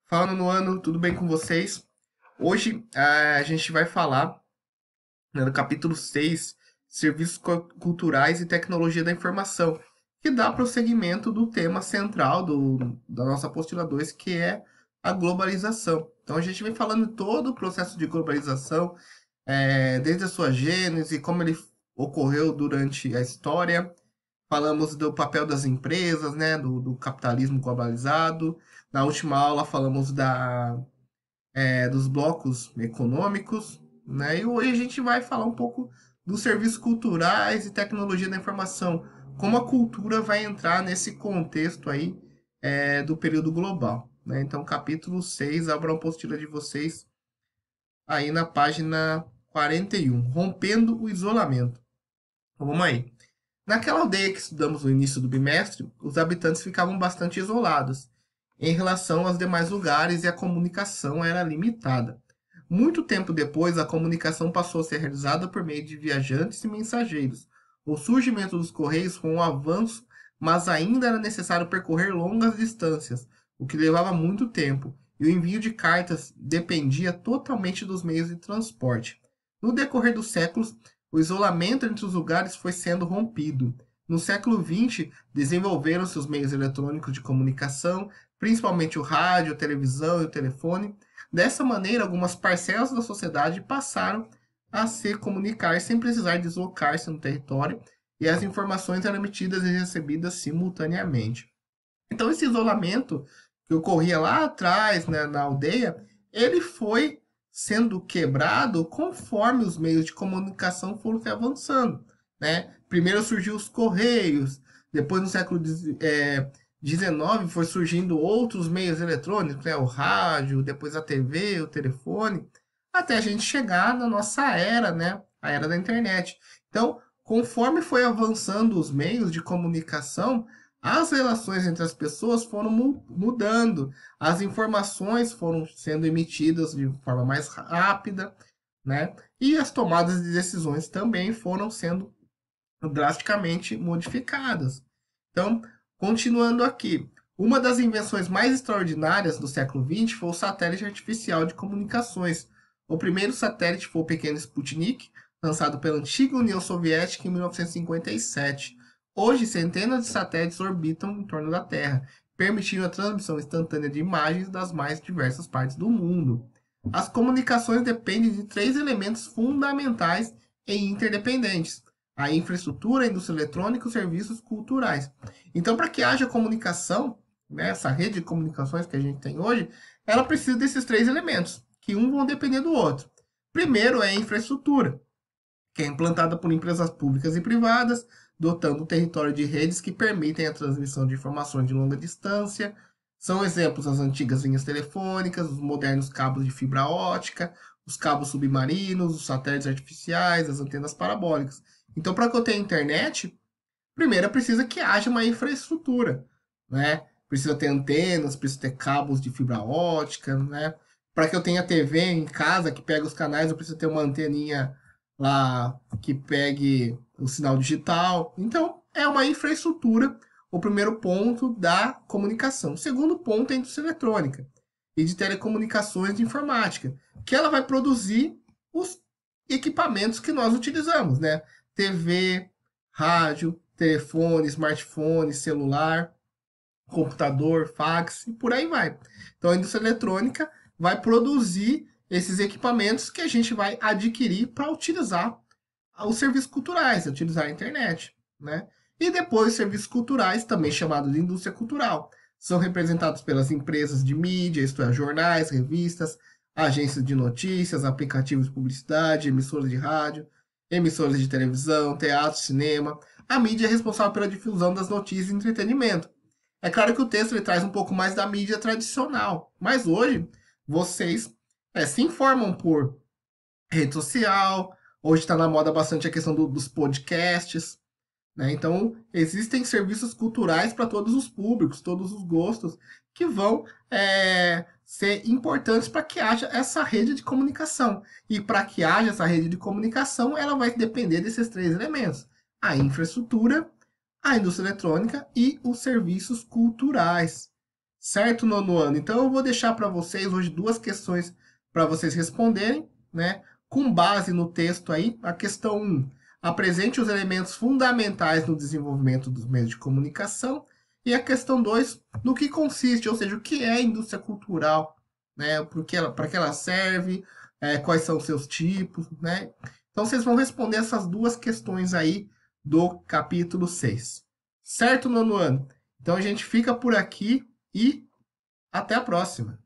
Fala no ano, tudo bem com vocês? Hoje a gente vai falar, né, do capítulo 6, Serviços Culturais e Tecnologia da Informação, que dá prosseguimento do tema central da nossa apostila 2, que é a globalização. Então a gente vem falando de todo o processo de globalização, desde a sua gênese, como ele ocorreu durante a história. Falamos do papel das empresas, né, do capitalismo globalizado. Na última aula falamos dos blocos econômicos, né? E hoje a gente vai falar um pouco dos serviços culturais e tecnologia da informação, como a cultura vai entrar nesse contexto aí do período global, né? Então, capítulo 6, abra a apostila de vocês aí na página 41, Rompendo o Isolamento. Então, vamos aí. Naquela aldeia que estudamos no início do bimestre, os habitantes ficavam bastante isolados em relação aos demais lugares e a comunicação era limitada. Muito tempo depois, a comunicação passou a ser realizada por meio de viajantes e mensageiros. O surgimento dos correios foi um avanço, mas ainda era necessário percorrer longas distâncias, o que levava muito tempo, e o envio de cartas dependia totalmente dos meios de transporte. No decorrer dos séculos, o isolamento entre os lugares foi sendo rompido. No século XX, desenvolveram-se os meios eletrônicos de comunicação, principalmente o rádio, a televisão e o telefone. Dessa maneira, algumas parcelas da sociedade passaram a se comunicar sem precisar deslocar-se no território e as informações eram emitidas e recebidas simultaneamente. Então, esse isolamento que ocorria lá atrás, né, na aldeia, ele foi sendo quebrado conforme os meios de comunicação foram se avançando, né? Primeiro surgiu os correios, depois no século XIX foi surgindo outros meios eletrônicos, né? O rádio, depois a TV, o telefone, até a gente chegar na nossa era, né? A era da internet. Então, conforme foi avançando os meios de comunicação, as relações entre as pessoas foram mudando, as informações foram sendo emitidas de forma mais rápida, né? E as tomadas de decisões também foram sendo drasticamente modificadas. Então, continuando aqui, uma das invenções mais extraordinárias do século XX foi o satélite artificial de comunicações. O primeiro satélite foi o pequeno Sputnik, lançado pela antiga União Soviética em 1957. Hoje, centenas de satélites orbitam em torno da Terra, permitindo a transmissão instantânea de imagens das mais diversas partes do mundo. As comunicações dependem de três elementos fundamentais e interdependentes: a infraestrutura, a indústria eletrônica e os serviços culturais. Então, para que haja comunicação, né, essa rede de comunicações que a gente tem hoje, ela precisa desses três elementos, que um vão depender do outro. Primeiro é a infraestrutura, que é implantada por empresas públicas e privadas, dotando o território de redes que permitem a transmissão de informações de longa distância. São exemplos as antigas linhas telefônicas, os modernos cabos de fibra ótica, os cabos submarinos, os satélites artificiais, as antenas parabólicas. Então, para que eu tenha internet, primeiro precisa que haja uma infraestrutura, né? Precisa ter antenas, precisa ter cabos de fibra ótica, né? Para que eu tenha TV em casa que pega os canais, eu preciso ter uma anteninha lá que pegue o sinal digital. Então, é uma infraestrutura, o primeiro ponto da comunicação. O segundo ponto é a indústria eletrônica e de telecomunicações de informática, que ela vai produzir os equipamentos que nós utilizamos, né? TV, rádio, telefone, smartphone, celular, computador, fax e por aí vai. Então a indústria eletrônica vai produzir esses equipamentos que a gente vai adquirir para utilizar os serviços culturais, utilizar a internet, né? E depois os serviços culturais, também chamados de indústria cultural, são representados pelas empresas de mídia, isto é, jornais, revistas, agências de notícias, aplicativos de publicidade, emissoras de rádio, emissoras de televisão, teatro, cinema. A mídia é responsável pela difusão das notícias e entretenimento. É claro que o texto ele traz um pouco mais da mídia tradicional, mas hoje vocês se informam por rede social. Hoje está na moda bastante a questão dos podcasts, né? Então, existem serviços culturais para todos os públicos, todos os gostos, que vão ser importantes para que haja essa rede de comunicação. E para que haja essa rede de comunicação, ela vai depender desses três elementos: a infraestrutura, a indústria eletrônica e os serviços culturais. certo, nono ano? Então eu vou deixar para vocês hoje duas questões para vocês responderem, né? Com base no texto aí, a questão 1, apresente os elementos fundamentais no desenvolvimento dos meios de comunicação, e a questão 2, no que consiste, ou seja, o que é a indústria cultural, né? Para que ela serve, quais são os seus tipos, né? Então vocês vão responder essas duas questões aí do capítulo 6. Certo, nono ano? Então a gente fica por aqui e até a próxima.